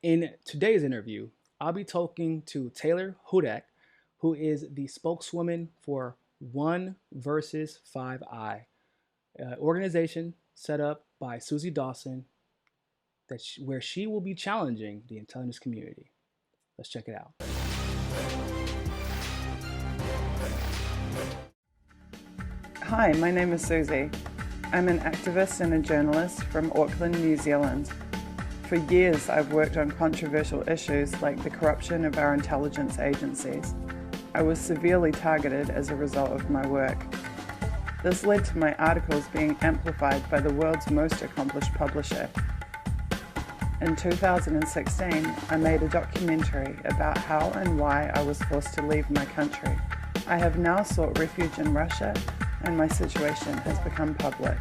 In today's interview, I'll be talking to Taylor Hudak, who is the spokeswoman for One versus 5I, organization set up by Suzy Dawson where she will be challenging the intelligence community. Let's check it out. Hi, my name is Suzy. I'm an activist and a journalist from Auckland, New Zealand. For years, I've worked on controversial issues like the corruption of our intelligence agencies. I was severely targeted as a result of my work. This led to my articles being amplified by the world's most accomplished publisher. In 2016, I made a documentary about how and why I was forced to leave my country. I have now sought refuge in Russia, and my situation has become public.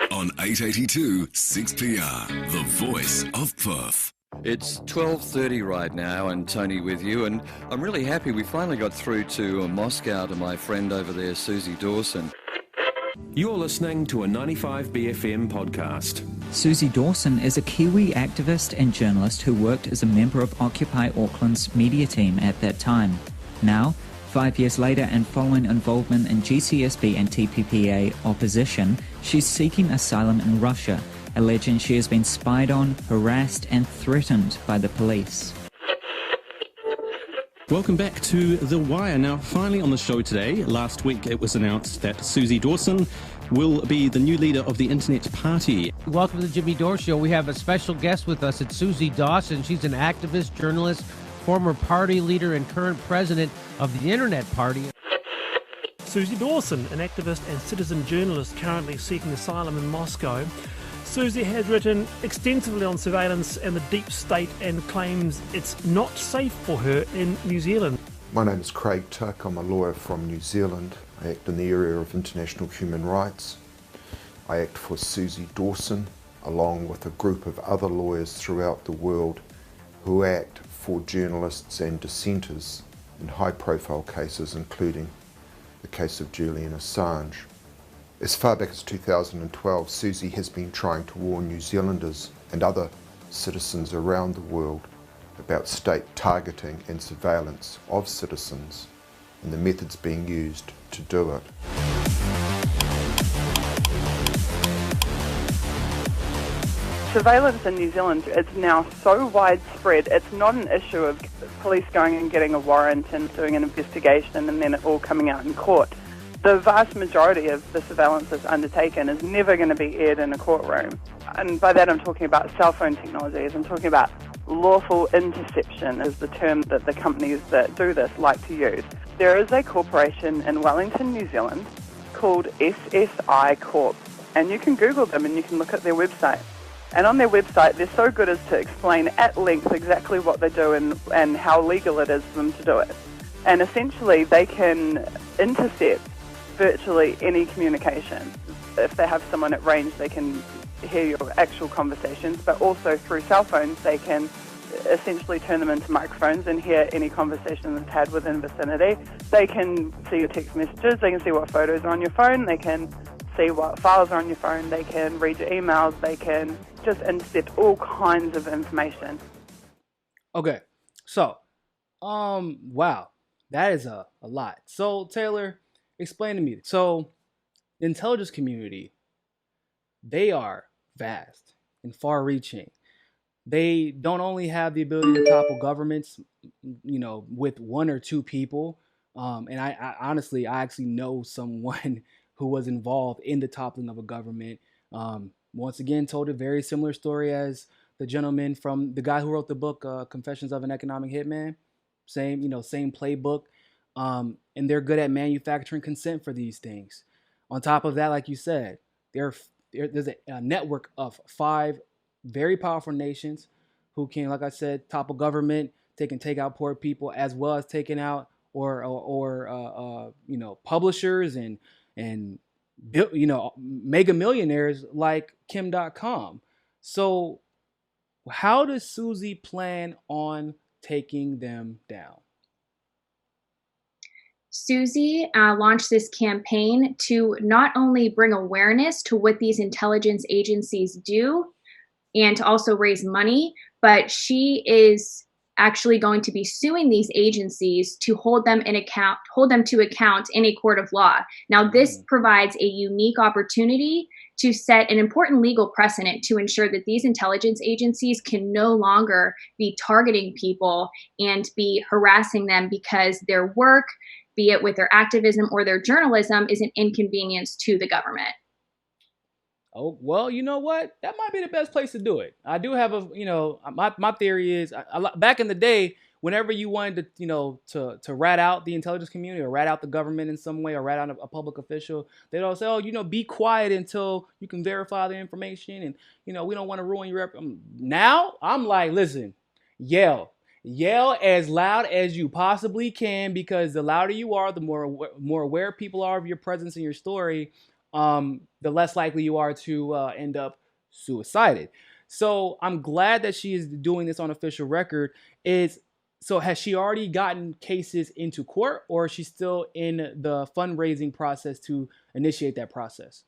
On 882 6PR, the voice of Perth. It's 12:30 right now, and Tony with you, and I'm really happy we finally got through to Moscow to my friend over there, Suzy Dawson. You're listening to a 95BFM podcast. Suzy Dawson is a Kiwi activist and journalist who worked as a member of Occupy Auckland's media team at that time. Now, 5 years later, and following involvement in GCSB and TPPA opposition, she's seeking asylum in Russia, alleging she has been spied on, harassed and threatened by the police. Welcome back to The Wire. Now, finally on the show today, last week it was announced that Suzy Dawson will be the new leader of the Internet Party. Welcome to the Jimmy Dore Show. We have a special guest with us. It's Suzy Dawson. She's an activist, journalist, former party leader, and current president of the Internet Party. Suzy Dawson, an activist and citizen journalist currently seeking asylum in Moscow. Suzy has written extensively on surveillance and the deep state and claims it's not safe for her in New Zealand. My name is Craig Tuck. I'm a lawyer from New Zealand. I act in the area of international human rights. I act for Suzy Dawson, along with a group of other lawyers throughout the world who act for journalists and dissenters in high-profile cases, including the case of Julian Assange. As far back as 2012, Suzy has been trying to warn New Zealanders and other citizens around the world about state targeting and surveillance of citizens and the methods being used to do it. Surveillance in New Zealand is now so widespread, it's not an issue of police going and getting a warrant and doing an investigation and then it all coming out in court. The vast majority of the surveillance that's undertaken is never going to be aired in a courtroom. And by that I'm talking about cell phone technologies. I'm talking about lawful interception is the term that the companies that do this like to use. There is a corporation in Wellington, New Zealand called SSI Corp. And you can Google them and you can look at their website. And on their website, they're so good as to explain at length exactly what they do and how legal it is for them to do it. And essentially, they can intercept virtually any communication. If they have someone at range, they can hear your actual conversations, but also through cell phones, they can essentially turn them into microphones and hear any conversation that's had within the vicinity. They can see your text messages, they can see what photos are on your phone, they can see what files are on your phone, they can read your emails, they can just intercept all kinds of information. Okay, so, wow, that is a lot. So, Taylor, explain to me. So, the intelligence community, they are vast and far-reaching. They don't only have the ability to topple governments, with one or two people. And I honestly, I actually know someone who was involved in the toppling of a government. Once again, told a very similar story as the gentleman from the guy who wrote the book, Confessions of an Economic Hitman. Same playbook. And they're good at manufacturing consent for these things. On top of that, like you said, there's a network of 5 very powerful nations who can, like I said, topple government. They can take out poor people as well as taking out or publishers and mega millionaires like Kim.com. So how does Suzy plan on taking them down? Suzy launched this campaign to not only bring awareness to what these intelligence agencies do, and to also raise money, but she is actually going to be suing these agencies to hold them to account in a court of law. Now, this provides a unique opportunity to set an important legal precedent to ensure that these intelligence agencies can no longer be targeting people and be harassing them because their work, be it with their activism or their journalism, is an inconvenience to the government. Oh, well, you know what? That might be the best place to do it. I do have my theory is back in the day, whenever you wanted to, to rat out the intelligence community or rat out the government in some way or rat out a public official, they'd all say, oh, be quiet until you can verify the information. And, we don't want to ruin your Now I'm like, listen, yell as loud as you possibly can, because the louder you are, the more aware people are of your presence and your story, the less likely you are to end up suicided. So I'm glad that she is doing this on official record. So has she already gotten cases into court, or is she still in the fundraising process to initiate that process?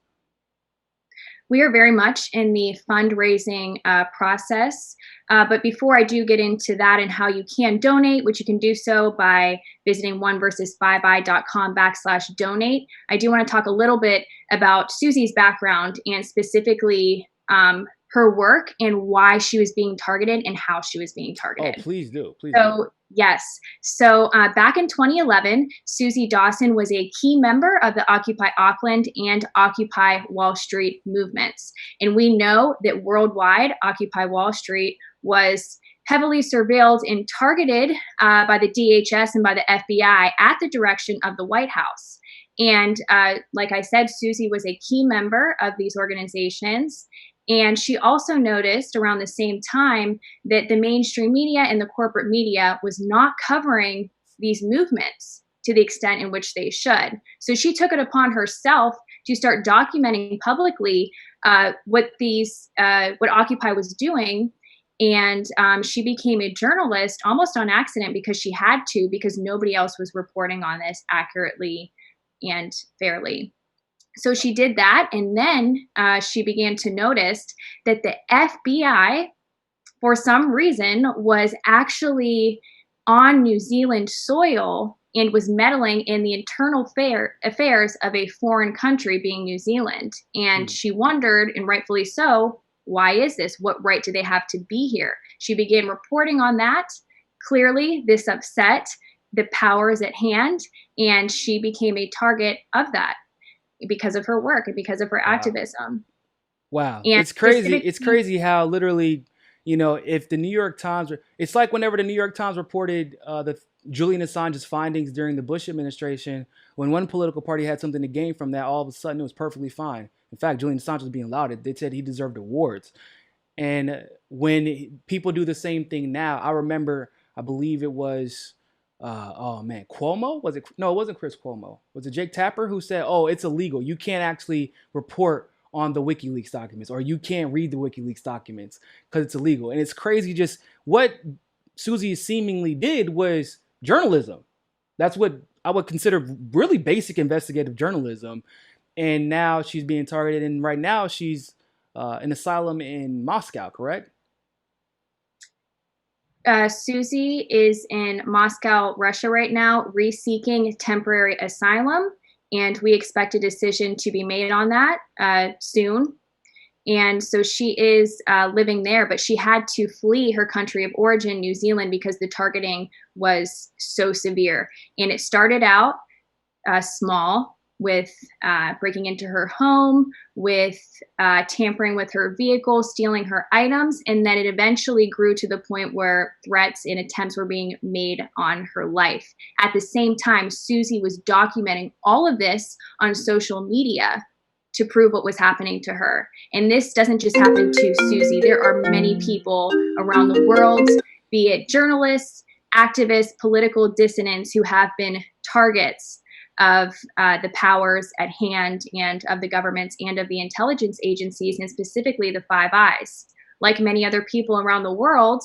We are very much in the fundraising process. But before I do get into that and how you can donate, which you can do so by visiting oneversus5i.com/donate, I do want to talk a little bit about Suzy's background and specifically her work and why she was being targeted and how she was being targeted. Oh, please do. Yes. So back in 2011, Suzy Dawson was a key member of the Occupy Auckland and Occupy Wall Street movements. And we know that worldwide, Occupy Wall Street was heavily surveilled and targeted by the DHS and by the FBI at the direction of the White House. And like I said, Suzy was a key member of these organizations. And she also noticed around the same time that the mainstream media and the corporate media was not covering these movements to the extent in which they should. So she took it upon herself to start documenting publicly what Occupy was doing. And she became a journalist almost on accident because she had to, because nobody else was reporting on this accurately and fairly. So she did that, and then she began to notice that the FBI, for some reason, was actually on New Zealand soil and was meddling in the internal affairs of a foreign country, being New Zealand. And she wondered, and rightfully so, why is this? What right do they have to be here? She began reporting on that. Clearly, this upset the powers at hand, and she became a target of that, because of her work and because of her activism. Wow. And it's crazy. It's crazy how literally, if the New York Times, it's like whenever the New York Times reported the Julian Assange's findings during the Bush administration, when one political party had something to gain from that, all of a sudden it was perfectly fine. In fact, Julian Assange was being lauded. They said he deserved awards. And when people do the same thing now, I remember, I believe it was, Cuomo? Was it? No, it wasn't Chris Cuomo. Was it Jake Tapper who said, oh, it's illegal. You can't actually report on the WikiLeaks documents, or you can't read the WikiLeaks documents because it's illegal. And it's crazy. Just what Suzy seemingly did was journalism. That's what I would consider really basic investigative journalism. And now she's being targeted. And right now she's in asylum in Moscow, correct? Suzy is in Moscow, Russia right now, reseeking temporary asylum, and we expect a decision to be made on that soon. And so she is living there, but she had to flee her country of origin, New Zealand, because the targeting was so severe. And it started out small, with breaking into her home, with tampering with her vehicle, stealing her items, and then it eventually grew to the point where threats and attempts were being made on her life. At the same time, Suzy was documenting all of this on social media to prove what was happening to her. And this doesn't just happen to Suzy. There are many people around the world, be it journalists, activists, political dissidents, who have been targets of the powers at hand and of the governments and of the intelligence agencies, and specifically the Five Eyes. Like many other people around the world,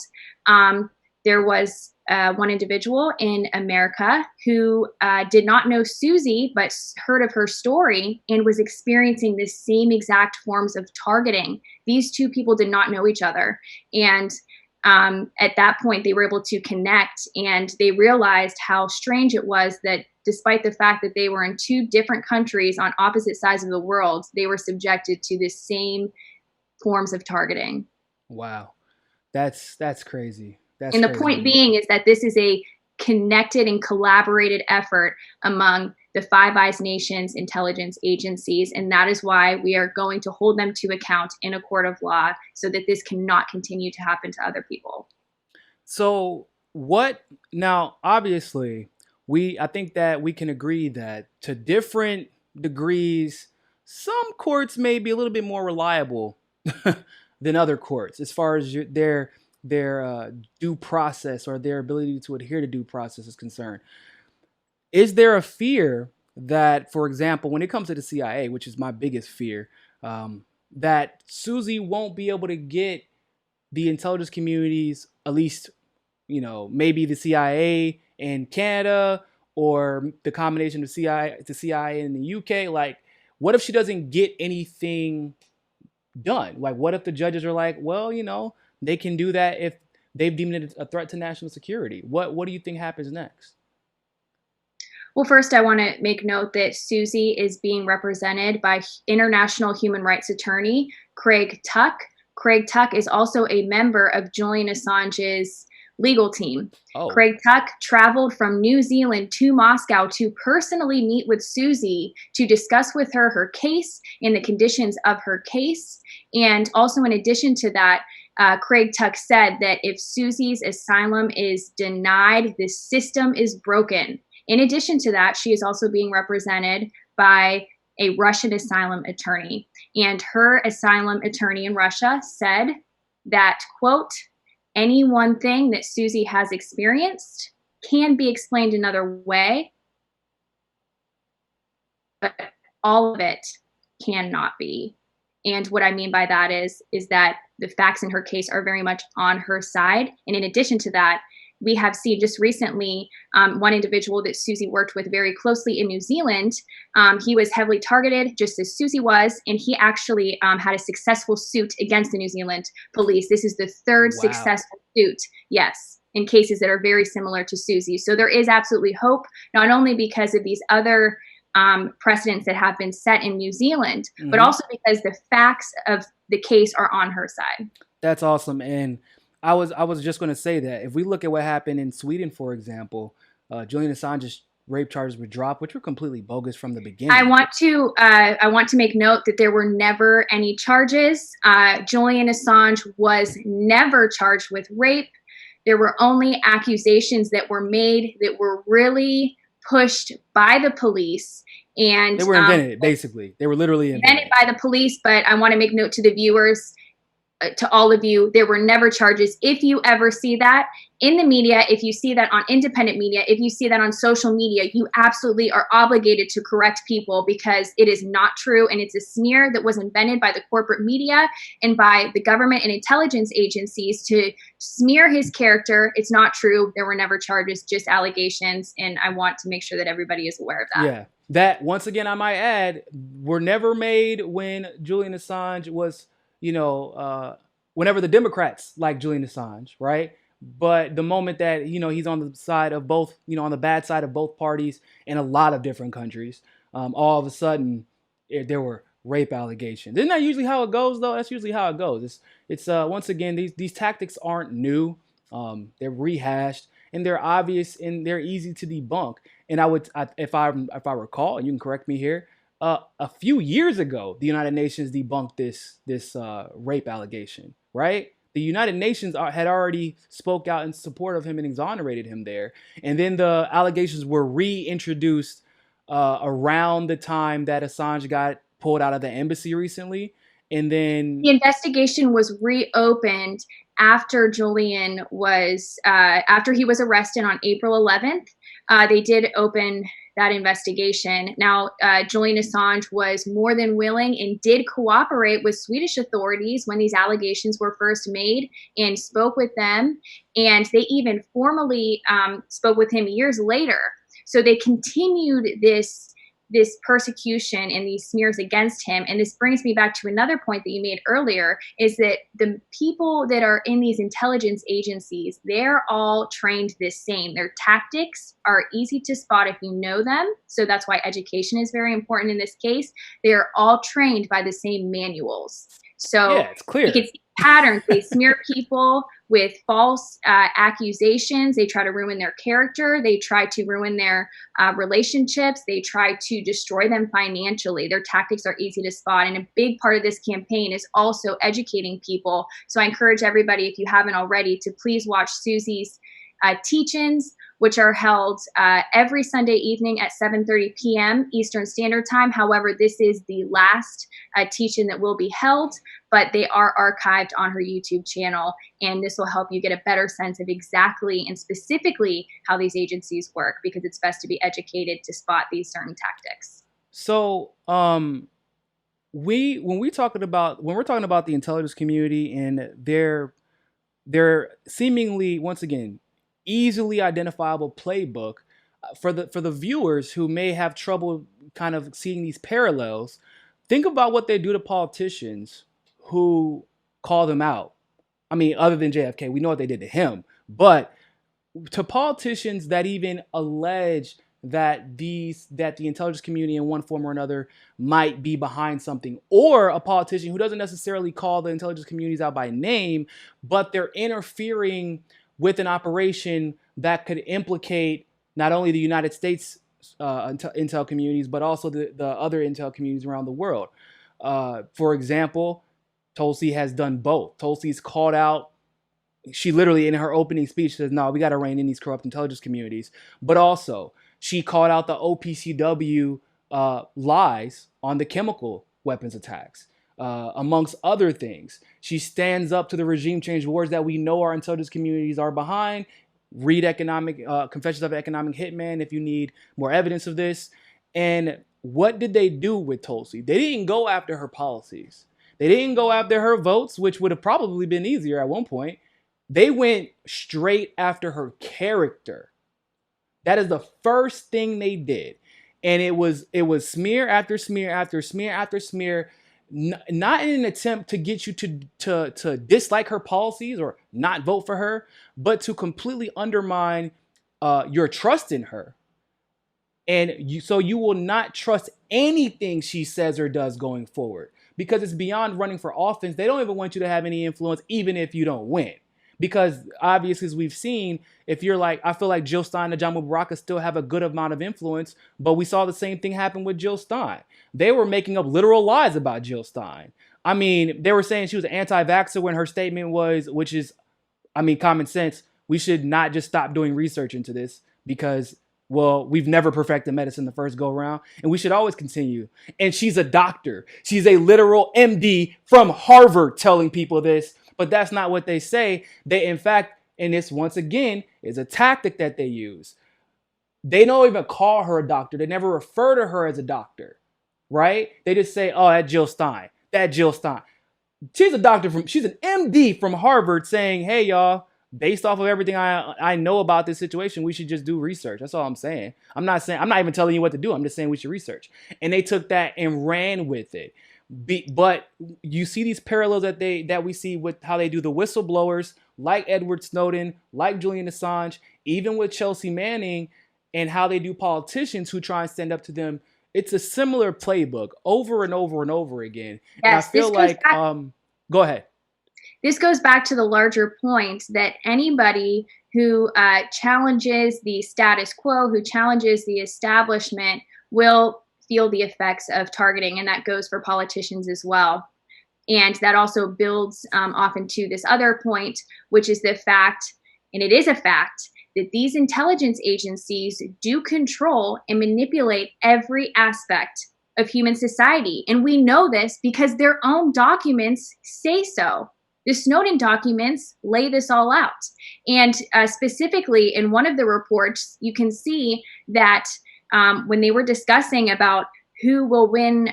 there was one individual in America who did not know Suzy, but heard of her story and was experiencing the same exact forms of targeting. These two people did not know each other. And at that point, they were able to connect, and they realized how strange it was that despite the fact that they were in two different countries on opposite sides of the world, they were subjected to the same forms of targeting. Wow. That's crazy. That's and the crazy. point being is that this is a connected and collaborated effort among the Five Eyes nations intelligence agencies. And that is why we are going to hold them to account in a court of law so that this cannot continue to happen to other people. So now, obviously, I think that we can agree that to different degrees, some courts may be a little bit more reliable than other courts as far as their due process or their ability to adhere to due process is concerned. Is there a fear that, for example, when it comes to the CIA, which is my biggest fear, that Suzy won't be able to get the intelligence communities, at least, maybe the CIA in Canada or the combination of CIA in the UK? Like, what if she doesn't get anything done? Like, what if the judges are like, well, they can do that if they've deemed it a threat to national security? What do you think happens next? Well, first, I want to make note that Suzy is being represented by international human rights attorney Craig Tuck. Craig Tuck is also a member of Julian Assange's legal team. Oh. Craig Tuck traveled from New Zealand to Moscow to personally meet with Suzy to discuss with her her case and the conditions of her case. And also, in addition to that, Craig Tuck said that if Suzy's asylum is denied, the system is broken. In addition to that, she is also being represented by a Russian asylum attorney. And her asylum attorney in Russia said that, quote, any one thing that Suzy has experienced can be explained another way, but all of it cannot be. And what I mean by that is that the facts in her case are very much on her side. And in addition to that, we have seen just recently one individual that Suzy worked with very closely in New Zealand. He was heavily targeted, just as Suzy was, and he actually had a successful suit against the New Zealand police. This is the third successful suit, yes, in cases that are very similar to Suzy. So there is absolutely hope, not only because of these other precedents that have been set in New Zealand, but also because the facts of the case are on her side. That's awesome. And I was just going to say that if we look at what happened in Sweden, for example, Julian Assange's rape charges were dropped, which were completely bogus from the beginning. I want to make note that there were never any charges. Julian Assange was never charged with rape. There were only accusations that were made that were really pushed by the police. And they were invented, basically. They were literally invented by the police. But I want to make note to the viewers, to all of you, there were never charges. If you ever see that in the media, if you see that on independent media, if you see that on social media, you absolutely are obligated to correct people, because it is not true. And it's a smear that was invented by the corporate media and by the government and intelligence agencies to smear his character. It's not true. There were never charges, just allegations. And I want to make sure that everybody is aware of that. Yeah. That, once again, I might add, were never made when Julian Assange was, whenever the Democrats like Julian Assange, right? But the moment that, he's on the side of both, on the bad side of both parties in a lot of different countries, all of a sudden there were rape allegations. Isn't that usually how it goes, though? That's usually how it goes. It's once again, these tactics aren't new. They're rehashed, and they're obvious, and they're easy to debunk. And if I recall, and you can correct me here, a few years ago, the United Nations debunked this rape allegation, right? The United Nations had already spoke out in support of him and exonerated him there. And then the allegations were reintroduced around the time that Assange got pulled out of the embassy recently. And then the investigation was reopened after Julian was, after he was arrested on April 11th. They did open that investigation. Now, Julian Assange was more than willing and did cooperate with Swedish authorities when these allegations were first made, and spoke with them. And they even formally spoke with him years later. So they continued this persecution and these smears against him. And this brings me back to another point that you made earlier, is that the people that are in these intelligence agencies, they're all trained the same. Their tactics are easy to spot if you know them. So that's why education is very important in this case. They're all trained by the same manuals. So yeah, it's clear. You can see patterns. They smear people with false accusations. They try to ruin their character. They try to ruin their relationships. They try to destroy them financially. Their tactics are easy to spot. And a big part of this campaign is also educating people. So I encourage everybody, if you haven't already, to please watch Suzy's teach-ins, which are held every Sunday evening at 7:30 p.m. Eastern Standard Time. However, this is the last teach-in that will be held, but they are archived on her YouTube channel, and this will help you get a better sense of exactly and specifically how these agencies work, because it's best to be educated to spot these certain tactics. So, when we're talking about the intelligence community and their seemingly, once again, easily identifiable playbook, for the viewers who may have trouble kind of seeing these parallels, think about what they do to politicians who call them out. I mean, other than JFK, we know what they did to him, but to politicians that even allege that the intelligence community in one form or another might be behind something, or a politician who doesn't necessarily call the intelligence communities out by name, but they're interfering with an operation that could implicate not only the United States intel communities, but also the other intel communities around the world. For example, Tulsi has done both. Tulsi's called out, she literally in her opening speech says, no, we got to rein in these corrupt intelligence communities. But also, she called out the OPCW lies on the chemical weapons attacks. Amongst other things, she stands up to the regime change wars that we know our intelligence communities are behind. Read Confessions of an Economic Hitman if you need more evidence of this. And what did they do with Tulsi? They didn't go after her policies. They didn't go after her votes, which would have probably been easier at one point. They went straight after her character. That is the first thing they did. And it was smear after smear after smear after smear, not in an attempt to get you to dislike her policies or not vote for her, but to completely undermine your trust in her. And so you will not trust anything she says or does going forward, because it's beyond running for office. They don't even want you to have any influence, even if you don't win. Because obviously, as we've seen, if you're like, I feel like Jill Stein and John Mubarak still have a good amount of influence, but we saw the same thing happen with Jill Stein. They were making up literal lies about Jill Stein. I mean, they were saying she was an anti-vaxxer when her statement was, which is, I mean, common sense. We should not just stop doing research into this because, well, we've never perfected medicine the first go around, and we should always continue. And she's a doctor. She's a literal MD from Harvard telling people this. But that's not what they say. They, in fact, and this once again is a tactic that they use. They don't even call her a doctor. They never refer to her as a doctor, right? They just say, oh, that Jill Stein. She's a doctor she's an MD from Harvard saying, hey, y'all, based off of everything I know about this situation, we should just do research. That's all I'm saying. I'm not even telling you what to do. I'm just saying we should research. And they took that and ran with it. But you see these parallels that we see with how they do the whistleblowers, like Edward Snowden, like Julian Assange, even with Chelsea Manning, and how they do politicians who try and stand up to them. It's a similar playbook over and over and over again. Yes, and I feel like, go ahead. This goes back to the larger point that anybody who challenges the status quo, who challenges the establishment, will feel the effects of targeting, and that goes for politicians as well. And that also builds off into this other point, which is the fact, and it is a fact, that these intelligence agencies do control and manipulate every aspect of human society. And we know this because their own documents say so. The Snowden documents lay this all out. And specifically in one of the reports, you can see that when they were discussing about who will win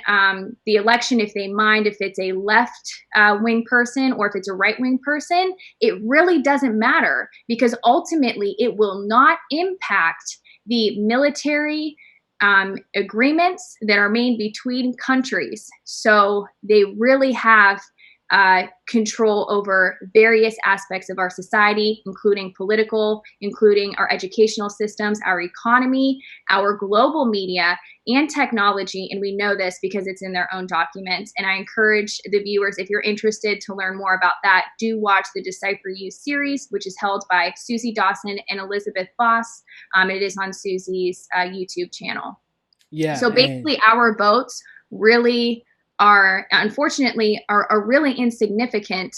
the election, if they mind if it's a left-wing person or if it's a right-wing person, it really doesn't matter, because ultimately it will not impact the military agreements that are made between countries. So they really have control over various aspects of our society, including political, including our educational systems, our economy, our global media, and technology. And we know this because it's in their own documents. And I encourage the viewers, if you're interested to learn more about that, do watch the Decipher You series, which is held by Suzy Dawson and Elizabeth Voss. It is on Suzy's YouTube channel. Yeah. So basically, our votes really are, unfortunately, are really insignificant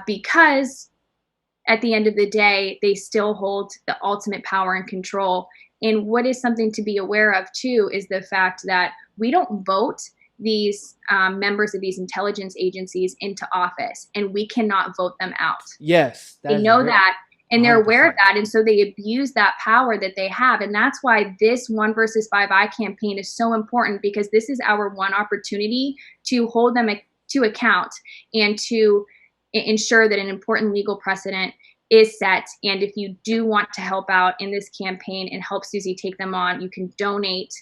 because at the end of the day, they still hold the ultimate power and control. And what is something to be aware of, too, is the fact that we don't vote these members of these intelligence agencies into office, and we cannot vote them out. Yes. They know that, and they're aware of that, and so they abuse that power that they have. And that's why this 1 versus 5I campaign is so important, because this is our one opportunity to hold them to account and to ensure that an important legal precedent is set. And if you do want to help out in this campaign and help Suzy take them on, you can donate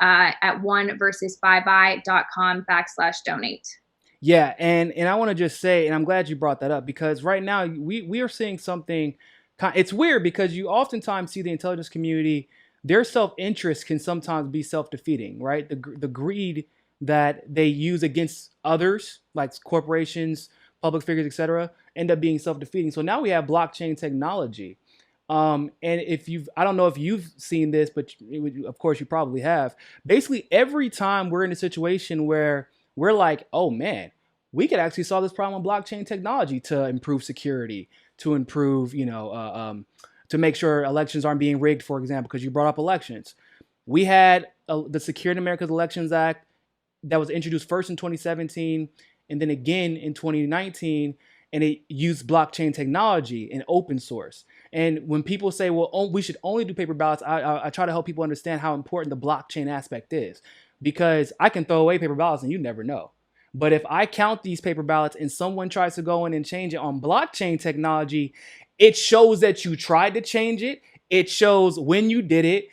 at 1versus5i.com/donate. Yeah, and I want to just say, and I'm glad you brought that up, because right now we are seeing something. It's weird because you oftentimes see the intelligence community, their self-interest can sometimes be self-defeating, right? The greed that they use against others, like corporations, public figures, etc., end up being self-defeating. So now we have blockchain technology. And I don't know if you've seen this, but of course you probably have. Basically, every time we're in a situation where we're like, oh man, we could actually solve this problem with blockchain technology to improve security, to improve, to make sure elections aren't being rigged, for example, because you brought up elections. We had the Securing America's Elections Act that was introduced first in 2017 and then again in 2019, and it used blockchain technology and open source. And when people say, well, we should only do paper ballots, I try to help people understand how important the blockchain aspect is, because I can throw away paper ballots and you never know. But if I count these paper ballots and someone tries to go in and change it on blockchain technology, it shows that you tried to change it. It shows when you did it.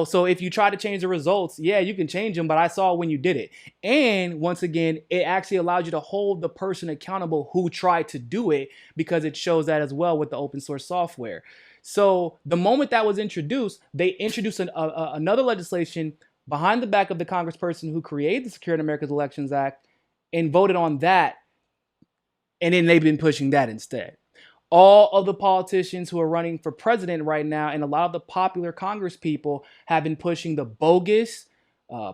So if you try to change the results, yeah, you can change them, but I saw when you did it. And once again, it actually allows you to hold the person accountable who tried to do it, because it shows that as well with the open source software. So the moment that was introduced, they introduced another legislation behind the back of the congressperson who created the Securing America's Elections Act and voted on that. And then they've been pushing that instead. All of the politicians who are running for president right now and a lot of the popular Congress people have been pushing the bogus,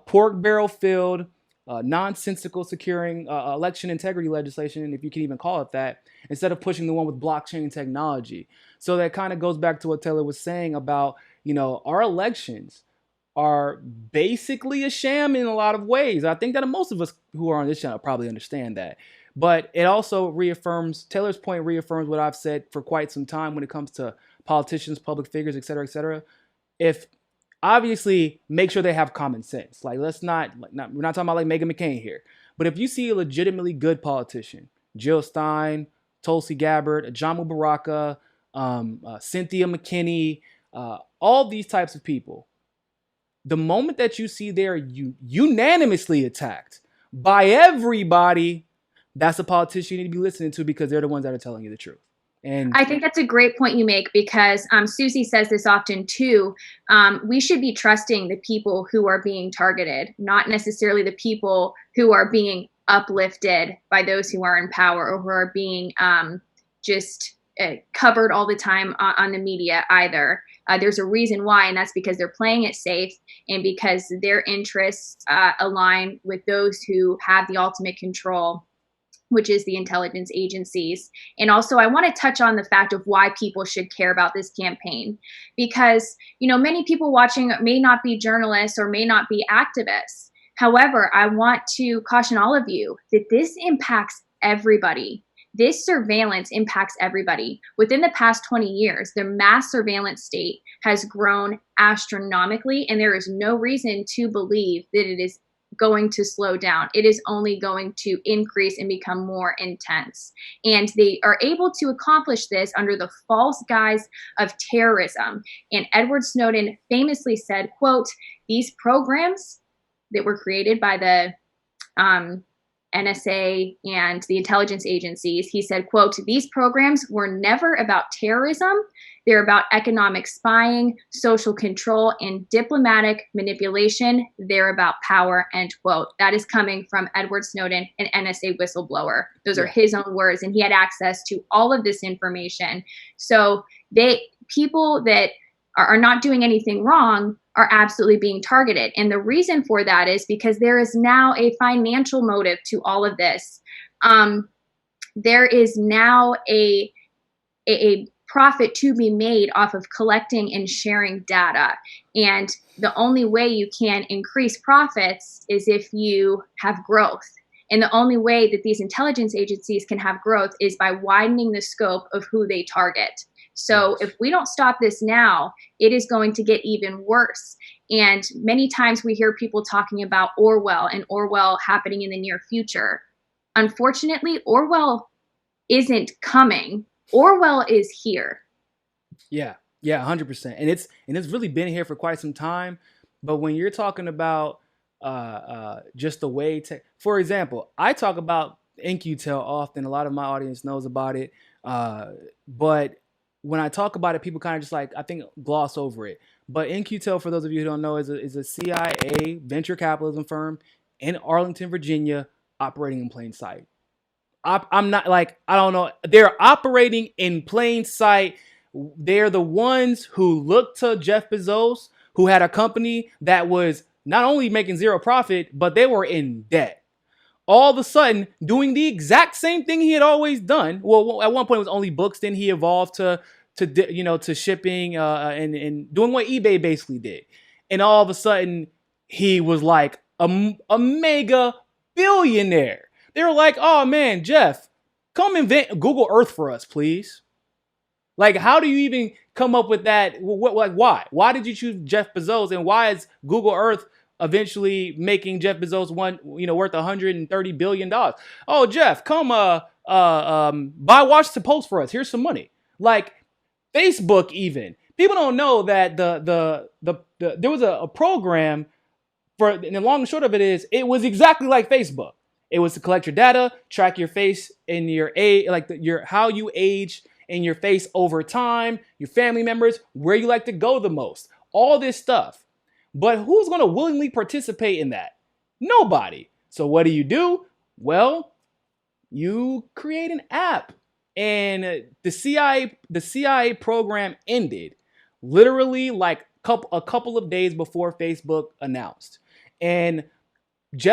pork barrel filled, nonsensical securing election integrity legislation, if you can even call it that, instead of pushing the one with blockchain technology. So that kind of goes back to what Taylor was saying about, our elections are basically a sham in a lot of ways. I think that most of us who are on this channel probably understand that. But it also Taylor's point reaffirms what I've said for quite some time when it comes to politicians, public figures, et cetera, et cetera. If obviously make sure they have common sense. Like we're not talking about like Meghan McCain here. But if you see a legitimately good politician, Jill Stein, Tulsi Gabbard, Jamu Baraka, Cynthia McKinney, all these types of people, the moment that you see they're unanimously attacked by everybody, that's a politician you need to be listening to, because they're the ones that are telling you the truth. And I think that's a great point you make, because Suzy says this often too. We should be trusting the people who are being targeted, not necessarily the people who are being uplifted by those who are in power or who are being covered all the time on the media either. There's a reason why, and that's because they're playing it safe and because their interests align with those who have the ultimate control, which is the intelligence agencies. And also, I want to touch on the fact of why people should care about this campaign, because, many people watching may not be journalists or may not be activists. However, I want to caution all of you that this impacts everybody. this surveillance impacts everybody. Within the past 20 years, the mass surveillance state has grown astronomically, and there is no reason to believe that it is going to slow down. It is only going to increase and become more intense. And they are able to accomplish this under the false guise of terrorism. And Edward Snowden famously said, quote, "These programs that were created by the NSA and the intelligence agencies," he said, quote, "these programs were never about terrorism. They're about economic spying, social control, and diplomatic manipulation. They're about power," end quote. That is coming from Edward Snowden, an NSA whistleblower. Those are his own words, and he had access to all of this information. So people that are not doing anything wrong are absolutely being targeted. And the reason for that is because there is now a financial motive to all of this. There is now a profit to be made off of collecting and sharing data. And the only way you can increase profits is if you have growth. And the only way that these intelligence agencies can have growth is by widening the scope of who they target. So if we don't stop this now, it is going to get even worse. And many times we hear people talking about Orwell and Orwell happening in the near future. Unfortunately, Orwell isn't coming. Orwell is here. Yeah, 100%. And it's really been here for quite some time. But when you're talking about just the way to, for example, I talk about In-Q-Tel often. A lot of my audience knows about it. But when I talk about it, people kind of just like, I think, gloss over it. But In-Q-Tel, for those of you who don't know, is a CIA venture capitalism firm in Arlington, Virginia, operating in plain sight. I'm not like, I don't know. They're operating in plain sight. They're the ones who looked to Jeff Bezos, who had a company that was not only making zero profit, but they were in debt. All of a sudden, doing the exact same thing he had always done. Well, at one point it was only books. Then he evolved to shipping and doing what eBay basically did. And all of a sudden, he was like a mega billionaire. They were like, "Oh man, Jeff, come invent Google Earth for us, please." Like, how do you even come up with that? Why? Why did you choose Jeff Bezos, and why is Google Earth eventually making Jeff Bezos worth $130 billion? Oh, Jeff, come buy Washington Post for us. Here's some money. Like Facebook, even people don't know that there was a program for, and the long and short of it is, it was exactly like Facebook. It was to collect your data, track your face and your age, how you age and your face over time, your family members, where you like to go the most, all this stuff. But who's going to willingly participate in that? Nobody. So what do? Well, you create an app. And the CIA program ended literally like a couple of days before Facebook announced. And Mark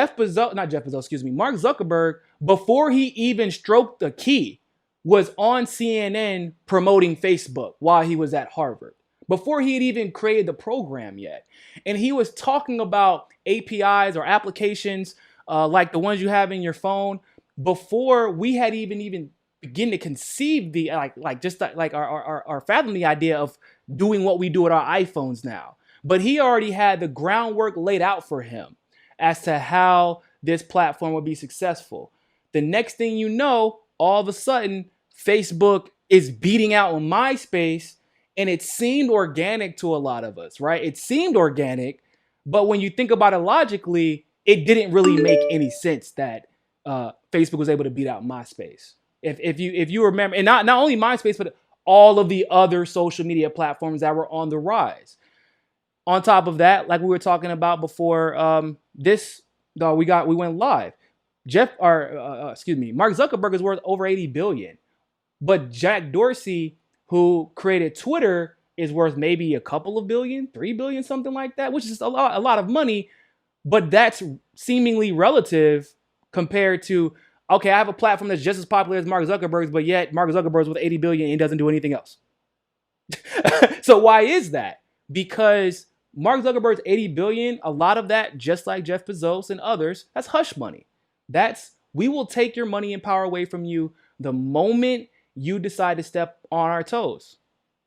Zuckerberg, before he even stroked the key, was on CNN promoting Facebook while he was at Harvard, before he had even created the program yet. And he was talking about APIs or applications like the ones you have in your phone before we had even begin to conceive the our fathom the idea of doing what we do with our iPhones now. But he already had the groundwork laid out for him as to how this platform would be successful. The next thing you know, all of a sudden, Facebook is beating out on MySpace, and it seemed organic to a lot of us, right? It seemed organic, but when you think about it logically, it didn't really make any sense that Facebook was able to beat out MySpace. If you remember, and not only MySpace, but all of the other social media platforms that were on the rise. On top of that, like we were talking about before, we went live. Mark Zuckerberg is worth over $80 billion, but Jack Dorsey, who created Twitter, is worth maybe a couple of billion, $3 billion, something like that, which is a lot of money. But that's seemingly relative compared to, okay, I have a platform that's just as popular as Mark Zuckerberg's, but yet Mark Zuckerberg's with $80 billion and doesn't do anything else. So why is that? Because Mark Zuckerberg's $80 billion, a lot of that, just like Jeff Bezos and others, that's hush money. We will take your money and power away from you the moment you decide to step on our toes.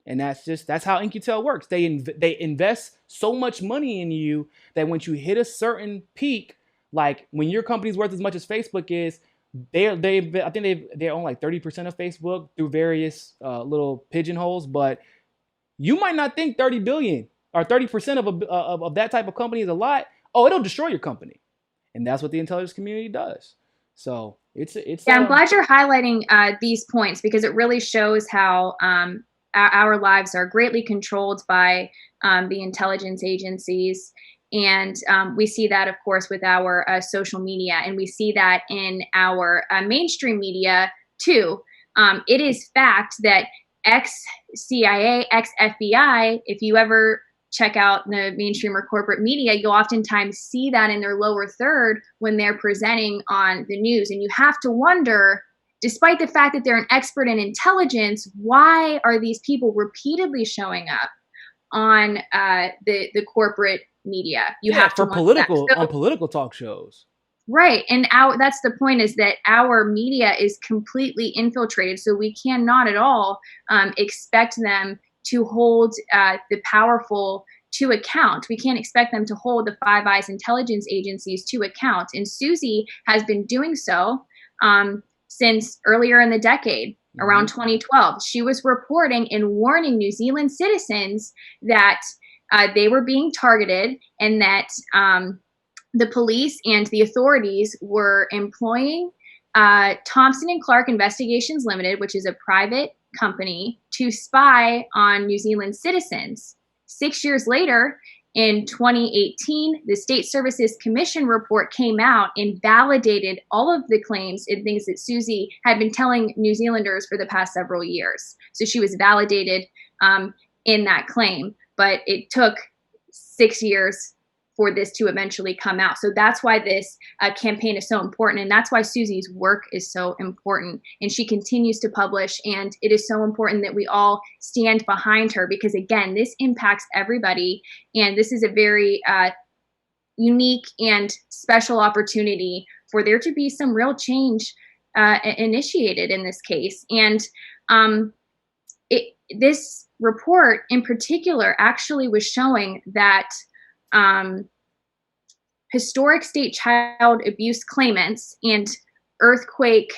And that's how In-Q-Tel works. They invest so much money in you that once you hit a certain peak, like when your company's worth as much as Facebook is, they I think they own like 30% of Facebook through various little pigeonholes. But you might not think 30 billion or 30% of that type of company is a lot. Oh, it'll destroy your company, and that's what the intelligence community does. So it's yeah. I'm glad you're highlighting these points because it really shows how our lives are greatly controlled by the intelligence agencies. And we see that, of course, with our social media, and we see that in our mainstream media, too. It is fact that ex-CIA, ex-FBI, if you ever check out the mainstream or corporate media, you'll oftentimes see that in their lower third when they're presenting on the news. And you have to wonder, despite the fact that they're an expert in intelligence, why are these people repeatedly showing up on the corporate media? You have to for political on political talk shows. Right. And that's the point, is that our media is completely infiltrated. So we cannot at all expect them to hold the powerful to account. We can't expect them to hold the Five Eyes intelligence agencies to account. And Suzy has been doing so since earlier in the decade, around 2012. She was reporting and warning New Zealand citizens that they were being targeted, and that the police and the authorities were employing Thompson and Clark Investigations Limited, which is a private company, to spy on New Zealand citizens. 6 years later, in 2018, the State Services Commission report came out and validated all of the claims and things that Suzy had been telling New Zealanders for the past several years. So she was validated in that claim, but it took 6 years for this to eventually come out. So that's why this campaign is so important. And that's why Suzy's work is so important. And she continues to publish. And it is so important that we all stand behind her, because again, this impacts everybody. And this is a very unique and special opportunity for there to be some real change initiated in this case. And this report in particular actually was showing that historic state child abuse claimants and earthquake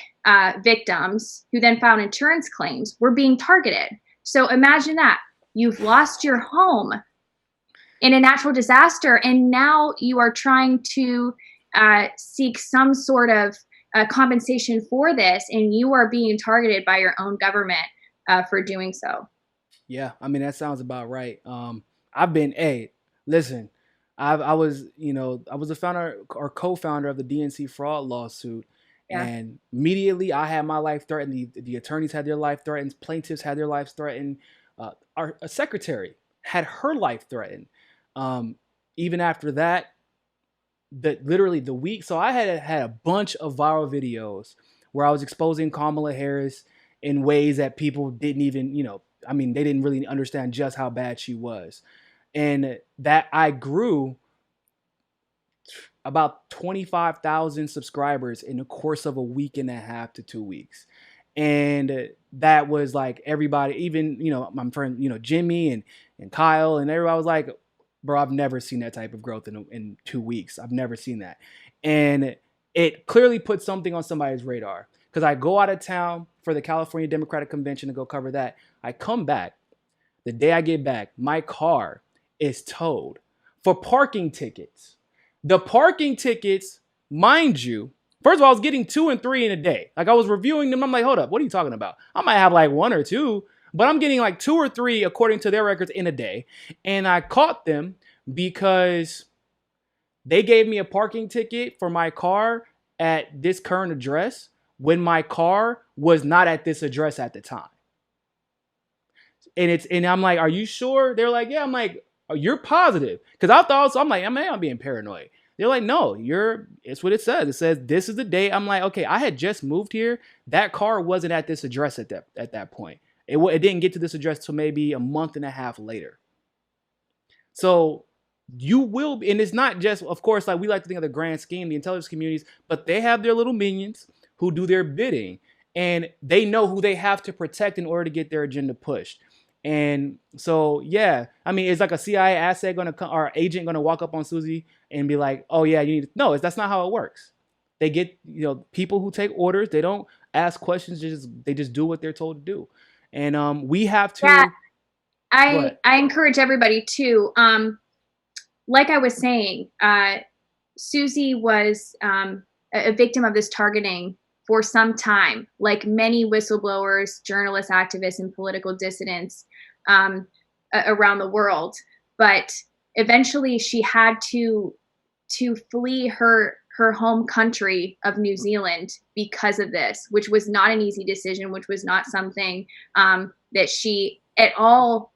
victims who then filed insurance claims were being targeted. So imagine that. You've lost your home in a natural disaster, and now you are trying to seek some sort of compensation for this, and you are being targeted by your own government for doing so. Yeah, I mean, that sounds about right. Listen, I was a founder or co-founder of the DNC fraud lawsuit, and immediately I had my life threatened. The attorneys had their life threatened. Plaintiffs had their lives threatened. Our secretary had her life threatened. Even after that, literally the week. So I had a bunch of viral videos where I was exposing Kamala Harris in ways that people didn't even, they didn't really understand just how bad she was. And that I grew about 25,000 subscribers in the course of a week and a half to 2 weeks. And that was like everybody, even, my friend, Jimmy and Kyle and everybody was like, bro, I've never seen that type of growth in 2 weeks. I've never seen that. And it clearly put something on somebody's radar, because I go out of town for the California Democratic Convention to go cover that. I come back. The day I get back, my car is towed for parking tickets. The parking tickets, mind you, first of all, I was getting 2 and 3 in a day. Like, I was reviewing them. I'm like, hold up, what are you talking about? I might have like 1 or 2, but I'm getting like 2 or 3 according to their records in a day. And I caught them because they gave me a parking ticket for my car at this current address when my car was not at this address at the time. And I'm like, are you sure? They're like, yeah. I'm like, oh, you're positive? Because I thought so. I'm like, I'm being paranoid. They're like, no, it's what it says. It says this is the date. I'm like, okay, I had just moved here. That car wasn't at this address at that point. It didn't get to this address till maybe a month and a half later. So you will, and it's not just, of course, like we like to think of the grand scheme, the intelligence communities, but they have their little minions who do their bidding. and they know who they have to protect in order to get their agenda pushed. And so, yeah, I mean, is like a CIA asset going to come, or agent going to walk up on Suzy and be like, "Oh yeah, you need to," no, that's not how it works. They get, people who take orders, they don't ask questions, they just do what they're told to do. And we have to. Yeah, Go ahead. I encourage everybody to, like I was saying, Suzy was a victim of this targeting for some time, like many whistleblowers, journalists, activists, and political dissidents around the world. But eventually, she had to flee her home country of New Zealand because of this, which was not an easy decision, which was not something that she at all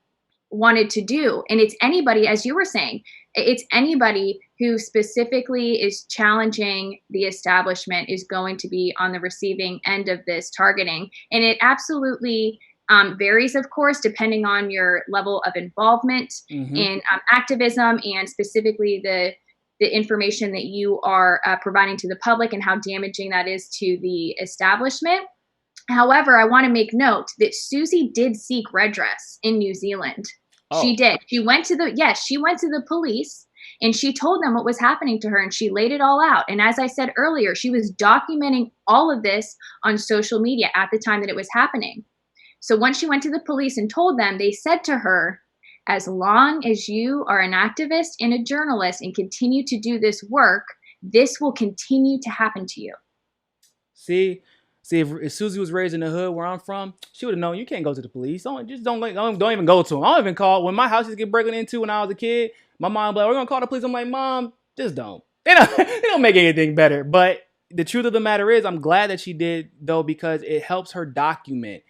wanted to do. And it's anybody, as you were saying, it's anybody who specifically is challenging the establishment is going to be on the receiving end of this targeting. And it absolutely varies, of course, depending on your level of involvement in activism, and specifically the information that you are providing to the public and how damaging that is to the establishment. However, I want to make note that Suzy did seek redress in New Zealand. Oh. She did. She went to the police and she told them what was happening to her, and she laid it all out. And as I said earlier, she was documenting all of this on social media at the time that it was happening. So once she went to the police and told them, they said to her, as long as you are an activist and a journalist and continue to do this work, this will continue to happen to you. See, if Suzy was raised in the hood where I'm from, she would have known you can't go to the police. Don't even go to them. I don't even call. When my house used to get broken into when I was a kid, my mom was like, "We're gonna call the police." I'm like, "Mom, just don't." They don't make anything better. But the truth of the matter is, I'm glad that she did, though, because it helps her document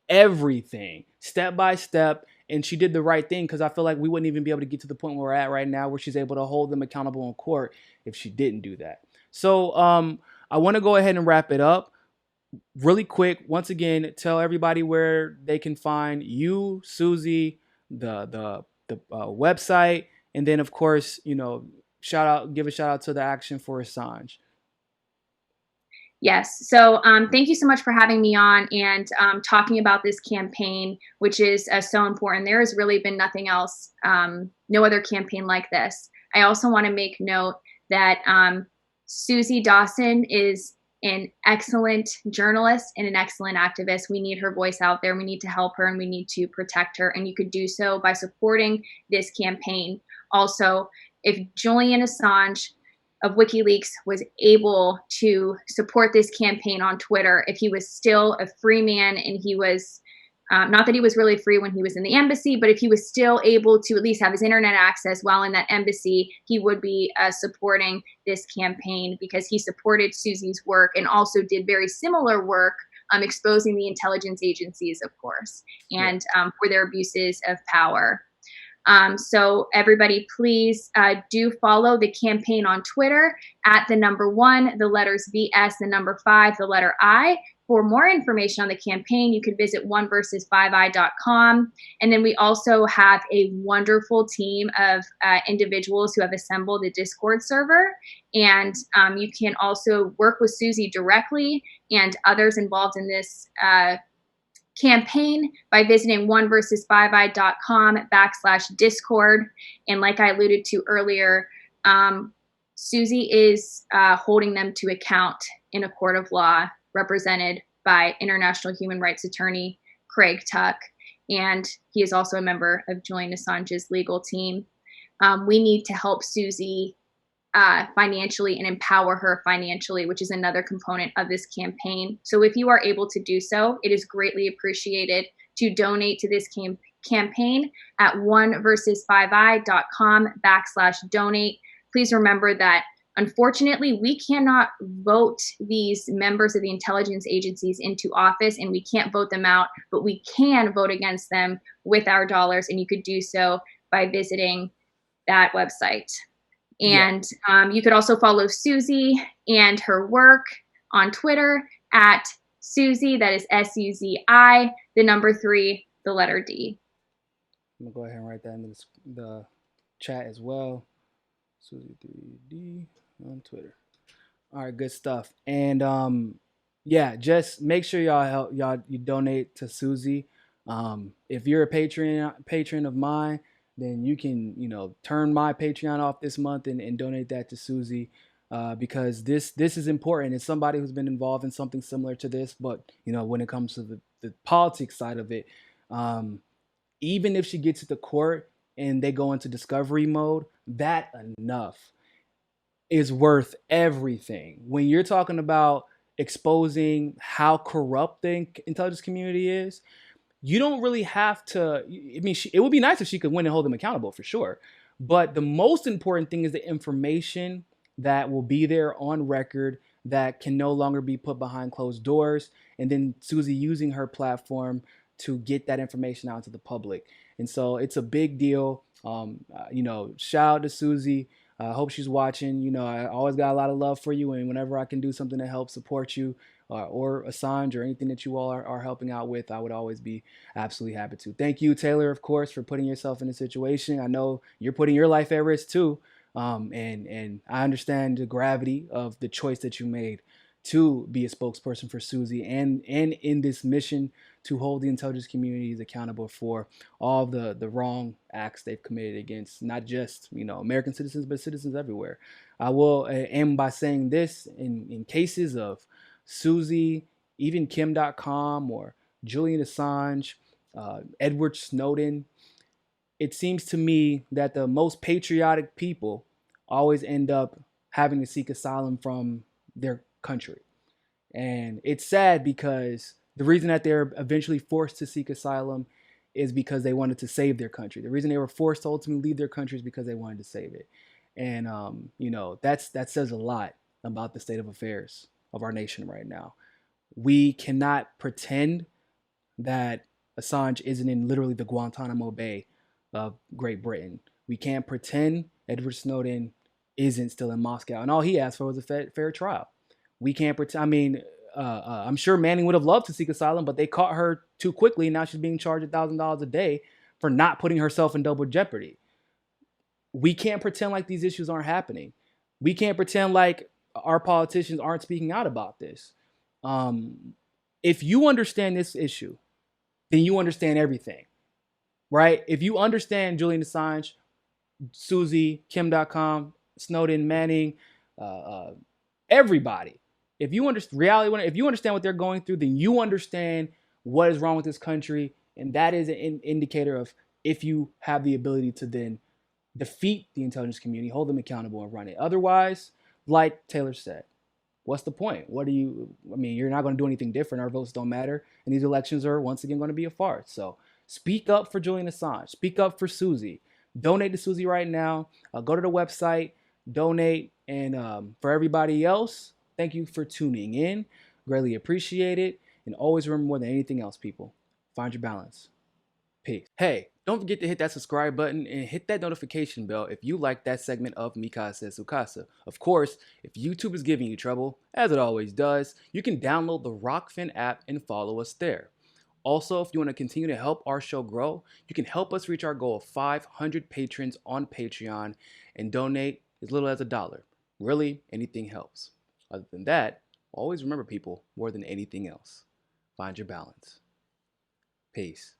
everything step by step. And she did the right thing, because I feel like we wouldn't even be able to get to the point where we're at right now, where she's able to hold them accountable in court if she didn't do that. So I want to go ahead and wrap it up really quick. Once again, tell everybody where they can find you, Suzy, the website, and then of course, give a shout out to the Action for Assange. Yes. So thank you so much for having me on and talking about this campaign, which is so important. There has really been nothing else, no other campaign like this. I also want to make note that Suzy Dawson is an excellent journalist and an excellent activist. We need her voice out there. We need to help her and we need to protect her. And you could do so by supporting this campaign. Also, if Julian Assange of WikiLeaks was able to support this campaign on Twitter, if he was still a free man and he was, not that he was really free when he was in the embassy, but if he was still able to at least have his internet access while in that embassy, he would be supporting this campaign, because he supported Suzy's work and also did very similar work exposing the intelligence agencies, of course, and for their abuses of power. So everybody, please do follow the campaign on Twitter at the number 1, the letters VS, the number 5, the letter I. For more information on the campaign, you can visit oneversus5i.com. And then we also have a wonderful team of individuals who have assembled a Discord server. And you can also work with Suzy directly and others involved in this campaign by visiting oneversus5i.com/Discord. And like I alluded to earlier, Suzy is holding them to account in a court of law, represented by international human rights attorney Craig Tuck. And he is also a member of Julian Assange's legal team. We need to help Suzy financially and empower her financially, which is another component of this campaign. So if you are able to do so, it is greatly appreciated to donate to this campaign at oneversus5i.com/donate. Please remember that unfortunately, we cannot vote these members of the intelligence agencies into office, and we can't vote them out, but we can vote against them with our dollars, and you could do so by visiting that website. And you could also follow Suzy and her work on Twitter at Suzy, that is SUZI, the number 3, the letter D. I'm going to go ahead and write that into the chat as well. Suzy3D on Twitter. All right, good stuff. And yeah, just make sure y'all help you donate to Suzy. If you're a patron of mine, then you can turn my Patreon off this month and donate that to Suzy. Because this is important. It's somebody who's been involved in something similar to this, but when it comes to the politics side of it, um, even if she gets to the court and they go into discovery mode, that enough is worth everything. When you're talking about exposing how corrupt the intelligence community is, you don't really have to. I mean, it would be nice if she could win and hold them accountable for sure. But the most important thing is the information that will be there on record that can no longer be put behind closed doors. And then Suzy using her platform to get that information out to the public. And so it's a big deal. Shout out to Suzy. I hope she's watching. I always got a lot of love for you. And whenever I can do something to help support you, or Assange or anything that you all are helping out with, I would always be absolutely happy to. Thank you, Taylor, of course, for putting yourself in a situation. I know you're putting your life at risk too. And I understand the gravity of the choice that you made to be a spokesperson for Suzy and in this mission to hold the intelligence communities accountable for all the wrong acts they've committed against not just American citizens, but citizens everywhere. I will end by saying this: in cases of Suzy, even Kim.com or Julian Assange, Edward Snowden, it seems to me that the most patriotic people always end up having to seek asylum from their country. And it's sad because the reason that they're eventually forced to seek asylum is because they wanted to save their country. The reason they were forced to ultimately leave their country is because they wanted to save it. And, that says a lot about the state of affairs of our nation right now. We cannot pretend that Assange isn't in literally the Guantanamo Bay of Great Britain. We can't pretend Edward Snowden isn't still in Moscow. And all he asked for was a fair trial. We can't pretend. I mean, I'm sure Manning would have loved to seek asylum, but they caught her too quickly. Now she's being charged $1,000 a day for not putting herself in double jeopardy. We can't pretend like these issues aren't happening. We can't pretend like our politicians aren't speaking out about this. If you understand this issue, then you understand everything, right? If you understand Julian Assange, Suzy, Kim.com, Snowden, Manning, everybody, if you understand reality, if you understand what they're going through, then you understand what is wrong with this country, and that is an indicator of if you have the ability to then defeat the intelligence community, hold them accountable, and run it. Otherwise, like Taylor said, what's the point? You're not going to do anything different. Our votes don't matter. And these elections are once again going to be a farce. So speak up for Julian Assange. Speak up for Suzy. Donate to Suzy right now. Go to the website, donate. And for everybody else, thank you for tuning in. Greatly appreciate it. And always remember, more than anything else, people, find your balance. Peace. Hey, don't forget to hit that subscribe button and hit that notification bell if you like that segment of Mi Casa es Su Casa. Of course, if YouTube is giving you trouble, as it always does, you can download the Rokfin app and follow us there. Also, if you want to continue to help our show grow, you can help us reach our goal of 500 patrons on Patreon and donate as little as $1. Really, anything helps. Other than that, always remember, people, more than anything else, find your balance. Peace.